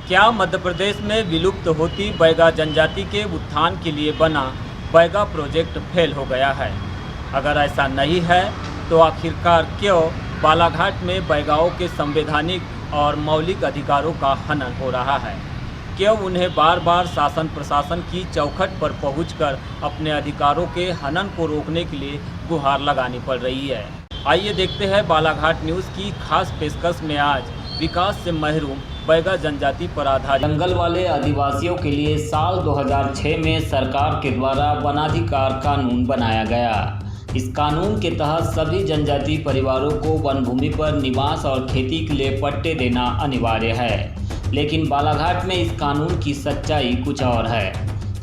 क्या मध्य प्रदेश में विलुप्त होती बैगा जनजाति के उत्थान के लिए बना बैगा प्रोजेक्ट फेल हो गया है? अगर ऐसा नहीं है तो आखिरकार क्यों बालाघाट में बैगाओं के संवैधानिक और मौलिक अधिकारों का हनन हो रहा है? क्यों उन्हें बार बार शासन प्रशासन की चौखट पर पहुंचकर अपने अधिकारों के हनन को रोकने के लिए गुहार लगानी पड़ रही है? आइए देखते हैं बालाघाट न्यूज़ की खास पेशकश में आज विकास से महरूम बैगा जनजाति पर आधारित जंगल वाले आदिवासियों के लिए साल 2006 में सरकार के द्वारा वनाधिकार कानून बनाया गया। इस कानून के तहत सभी जनजाति परिवारों को वन भूमि पर निवास और खेती के लिए पट्टे देना अनिवार्य है, लेकिन बालाघाट में इस कानून की सच्चाई कुछ और है।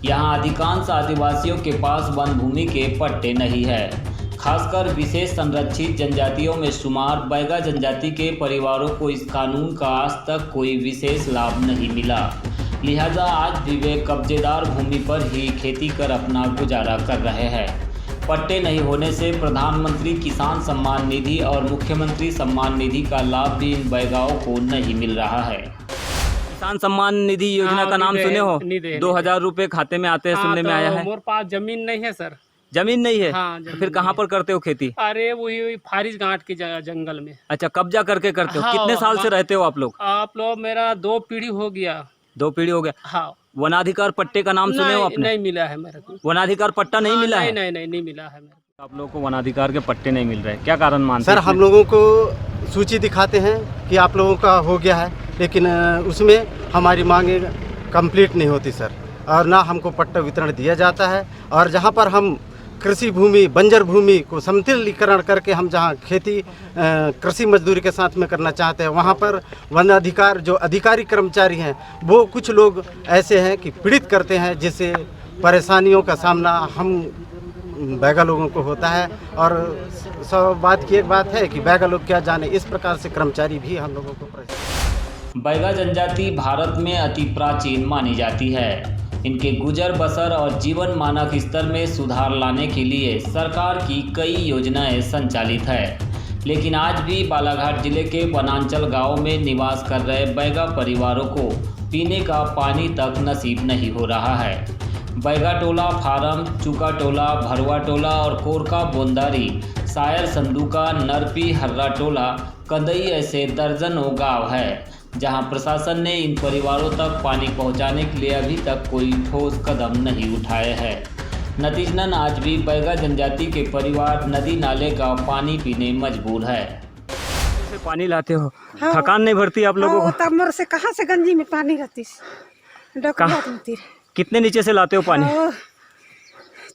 यहाँ अधिकांश आदिवासियों के पास वन भूमि के पट्टे नहीं है। खासकर विशेष संरक्षित जनजातियों में शुमार बैगा जनजाति के परिवारों को इस कानून का आज तक कोई विशेष लाभ नहीं मिला। लिहाजा आज भी वे कब्जेदार भूमि पर ही खेती कर अपना गुजारा कर रहे हैं। पट्टे नहीं होने से प्रधानमंत्री किसान सम्मान निधि और मुख्यमंत्री सम्मान निधि का लाभ भी इन बैगाओं को नहीं मिल रहा है। किसान सम्मान निधि योजना का नाम सुने हो? 2000 रुपये खाते में आते हैं, सुनने में आया है। मोर पास जमीन नहीं है सर। जमीन नहीं है? हाँ, तो फिर कहाँ पर करते हो खेती? अरे वही फारिज घाट के जंगल में। अच्छा, कब्जा करके करते हो? हाँ, कितने साल से रहते हो आप लोग? आप लोग मेरा 2 पीढ़ी हो गया। 2 पीढ़ी हो गया। हाँ। वनाधिकार पट्टे का नाम सुने हो आपने? नहीं मिला है मेरे को। वनाधिकार पट्टा नहीं मिला है? नहीं मिला है मेरे को। आप लोगों को वनाधिकार के पट्टे नहीं मिल रहे, क्या कारण मानते सर? हैं? हम लोगों को सूची दिखाते हैं कि आप लोगों का हो गया है, लेकिन उसमें हमारी मांगे कंप्लीट नहीं होती सर, और ना हमको पट्टा वितरण दिया जाता है। और जहाँ पर हम कृषि भूमि, बंजर भूमि को समतलीकरण करके हम जहाँ खेती कृषि मजदूरी के साथ में करना चाहते हैं, वहाँ पर वन अधिकार जो अधिकारी कर्मचारी हैं वो कुछ लोग ऐसे हैं कि पीड़ित करते हैं, जिससे परेशानियों का सामना हम बैगा लोगों को होता है। और सब बात की एक बात है कि बैगा लोग क्या जाने, इस प्रकार से कर्मचारी भी हम लोगों को। बैगा जनजाति भारत में अति प्राचीन मानी जाती है। इनके गुजर बसर और जीवन मानक स्तर में सुधार लाने के लिए सरकार की कई योजनाएं संचालित है, लेकिन आज भी बालाघाट जिले के वनांचल गांवों में निवास कर रहे बैगा परिवारों को पीने का पानी तक नसीब नहीं हो रहा है। बैगा टोला, फारम, चुका टोला, भरवा टोला और कोरका बोंदारी, सायर संदूका, नरपी, हर्रा टोला, कंदई ऐसे दर्जनों गाँव है जहां प्रशासन ने इन परिवारों तक पानी पहुंचाने के लिए अभी तक कोई ठोस कदम नहीं उठाए हैं। नतीजतन आज भी बैगा जनजाति के परिवार नदी नाले का पानी पीने मजबूर है। पानी लाते हो? हाँ, थकान नहीं भरती आप लोगों को? तब मोर से कहाँ से गंजी में पानी रहती, कितने नीचे से लाते हो पानी?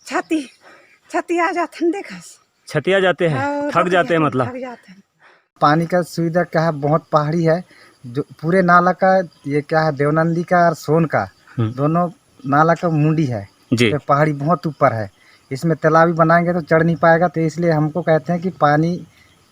छती आ जाते हैं, देखा छतिया जाते हैं, थक जाते हैं मतलब? थक जाते हैं। पानी का सुविधा क्या है, बहुत पहाड़ी है। जो पूरे नाला का ये क्या है, देवनंदी का और सोन का दोनों नाला का मुंडी है जी। तो पहाड़ी बहुत ऊपर है, इसमें तालाब भी बनाएंगे तो चढ़ नहीं पाएगा। तो इसलिए हमको कहते हैं कि पानी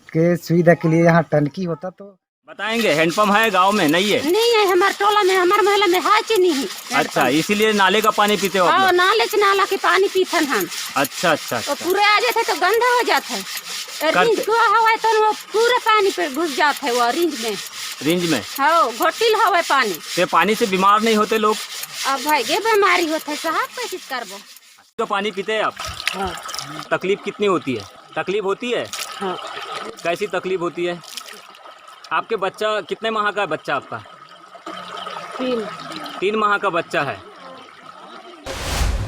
के सुविधा के लिए यहाँ टंकी होता तो बताएंगे। हैंडपंप है गांव में? नहीं है? नहीं है हमारे टोला में, हमारे महल में है कि नहीं। अच्छा, इसीलिए नाले का पानी पीते हो आप लोग? नाले से नाला के पानी पीते हम। अच्छा अच्छा, तो पूरे आ जाते तो गंदा हो जाता है। रिंज हवा है तो वो पूरे पानी पे घुस जाता है, वो रिंज में हाँ घोटिल हवा पानी। तो पानी से बीमार नहीं होते लोग? अब भाई ये बीमारी होता है साहब, कैसे करबो? तो पानी पीते हैं आप? हाँ। तकलीफ कितनी होती है? तकलीफ होती है? हाँ। कैसी तकलीफ होती है? आपके बच्चा कितने माह का है? बच्चा आपका 3 माह का बच्चा है।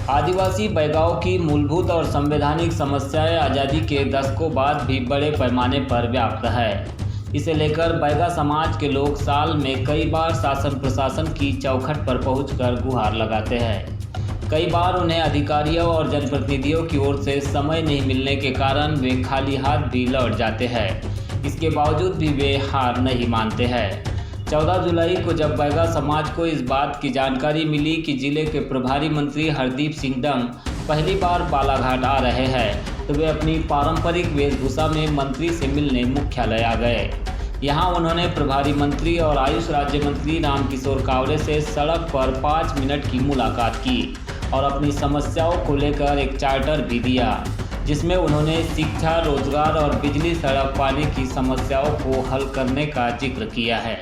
आदिवासी बैगाओं की मूलभूत और संवैधानिक समस्याएं आज़ादी के दशकों बाद भी बड़े पैमाने पर व्याप्त है। इसे लेकर बैगा समाज के लोग साल में कई बार शासन प्रशासन की चौखट पर पहुंचकर गुहार लगाते हैं। कई बार उन्हें अधिकारियों और जनप्रतिनिधियों की ओर से समय नहीं मिलने के कारण वे खाली हाथ भी लौट जाते हैं। इसके बावजूद भी वे हार नहीं मानते हैं। 14 जुलाई को जब बैगा समाज को इस बात की जानकारी मिली कि जिले के प्रभारी मंत्री हरदीप सिंह डंग पहली बार बालाघाट आ रहे हैं, तो वे अपनी पारंपरिक वेशभूषा में मंत्री से मिलने मुख्यालय आ गए। यहां उन्होंने प्रभारी मंत्री और आयुष राज्य मंत्री रामकिशोर कावरे से सड़क पर 5 मिनट की मुलाकात की और अपनी समस्याओं को लेकर एक चार्टर भी दिया, जिसमें उन्होंने शिक्षा, रोजगार और बिजली, सड़क, पानी की समस्याओं को हल करने का जिक्र किया है।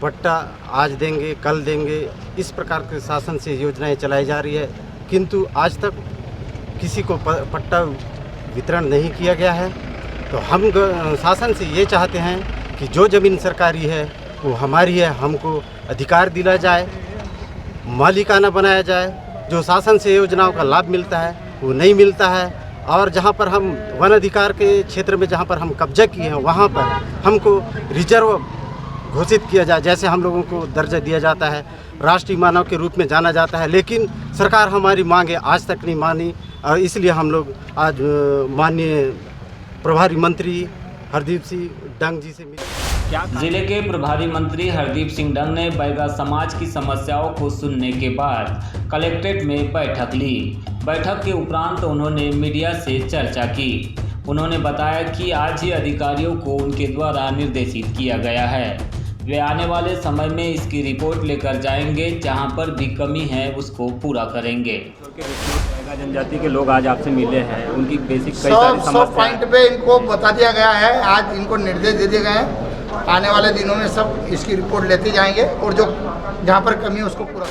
पट्टा आज देंगे कल देंगे, इस प्रकार के शासन से योजनाएं चलाई जा रही है, किंतु आज तक किसी को पट्टा वितरण नहीं किया गया है। तो हम शासन से ये चाहते हैं कि जो ज़मीन सरकारी है वो हमारी है, हमको अधिकार दिला जाए, मालिकाना बनाया जाए। जो शासन से योजनाओं का लाभ मिलता है वो नहीं मिलता है, और जहाँ पर हम वन अधिकार के क्षेत्र में जहाँ पर हम कब्जा किए हैं वहाँ पर हमको रिजर्व घोषित किया जाए। जैसे हम लोगों को दर्जा दिया जाता है, राष्ट्रीय मानव के रूप में जाना जाता है, लेकिन सरकार हमारी मांगे आज तक नहीं मानी। और इसलिए हम लोग आज माननीय प्रभारी मंत्री हरदीप सिंह डंग जी से मिले। जिले के प्रभारी मंत्री हरदीप सिंह डंग ने बैगा समाज की समस्याओं को सुनने के बाद कलेक्ट्रेट में बैठक ली। बैठक के उपरांत उन्होंने मीडिया से चर्चा की। उन्होंने बताया कि आज ही अधिकारियों को उनके द्वारा निर्देशित किया गया है। वे आने वाले समय में इसकी रिपोर्ट लेकर जाएंगे, जहां पर भी कमी है उसको पूरा करेंगे। बैगा जनजाति के लोग आज आपसे मिले हैं, उनकी बेसिक कई सारी समस्या पॉइंट पे इनको बता दिया गया है। आज इनको निर्देश दे दिए गए हैं, आने वाले दिनों में सब इसकी रिपोर्ट लेते जाएंगे और जो जहां पर कमी है उसको पूरा।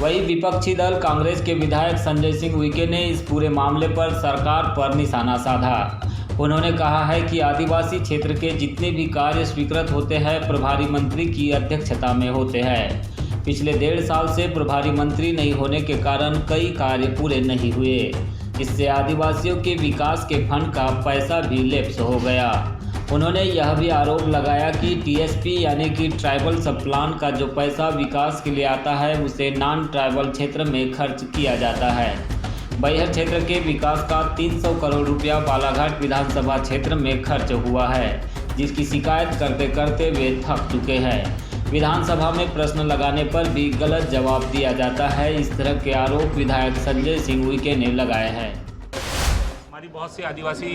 वहीं विपक्षी दल कांग्रेस के विधायक संजय सिंह उइके ने इस पूरे मामले पर सरकार पर निशाना साधा। उन्होंने कहा है कि आदिवासी क्षेत्र के जितने भी कार्य स्वीकृत होते हैं प्रभारी मंत्री की अध्यक्षता में होते हैं। पिछले 1.5 साल से प्रभारी मंत्री नहीं होने के कारण कई कार्य पूरे नहीं हुए। इससे आदिवासियों के विकास के फंड का पैसा भी लैप्स हो गया। उन्होंने यह भी आरोप लगाया कि टीएसपी यानी कि ट्राइबल सब प्लान का जो पैसा विकास के लिए आता है उसे नॉन ट्राइबल क्षेत्र में खर्च किया जाता है। बैहर क्षेत्र के विकास का 300 करोड़ रुपया बालाघाट विधानसभा क्षेत्र में खर्च हुआ है, जिसकी शिकायत करते करते वे थक चुके हैं। विधानसभा में प्रश्न लगाने पर भी गलत जवाब दिया जाता है। इस तरह के आरोप विधायक संजय सिंह उइके ने लगाए हैं। हमारी बहुत सी आदिवासी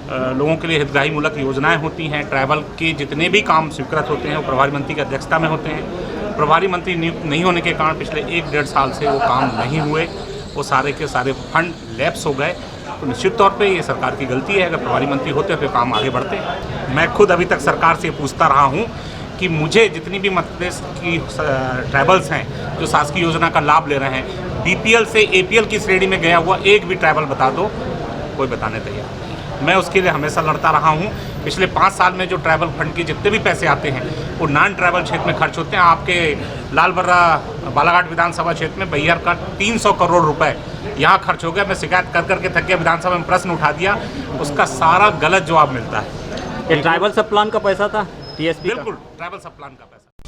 लोगों के लिए हितग्राही मूलक योजनाएं होती हैं। ट्राइबल के जितने भी काम स्वीकृत होते हैं वो प्रभारी मंत्री की अध्यक्षता में होते हैं। प्रभारी मंत्री नियुक्त नहीं होने के कारण पिछले 1-1.5 साल से वो काम नहीं हुए, वो सारे के सारे फंड लैप्स हो गए। तो निश्चित तौर पे ये सरकार की गलती है। अगर प्रभारी मंत्री होते तो काम आगे बढ़ते। मैं खुद अभी तक सरकार से पूछता रहा हूँ कि मुझे जितनी भी मध्य प्रदेश की ट्राइबल्स हैं जो शासकीय योजना का लाभ ले रहे हैं, बीपीएल से एपीएल की श्रेणी में गया हुआ एक भी ट्राइबल बता दो, कोई बताने तैयार। मैं उसके लिए हमेशा लड़ता रहा हूँ। पिछले 5 साल में जो ट्राइबल फंड के जितने भी पैसे आते हैं वो नॉन ट्राइबल क्षेत्र में खर्च होते हैं। आपके लालबर्रा बालाघाट विधानसभा क्षेत्र में बैहर का 300 करोड़ रुपए यहाँ खर्च हो गया। मैं शिकायत कर करके थक गया, विधानसभा में प्रश्न उठा दिया, उसका सारा गलत जवाब मिलता है। ये ट्राइबल सब प्लान का पैसा था टीएसपी? बिल्कुल ट्राइबल सब प्लान का पैसा।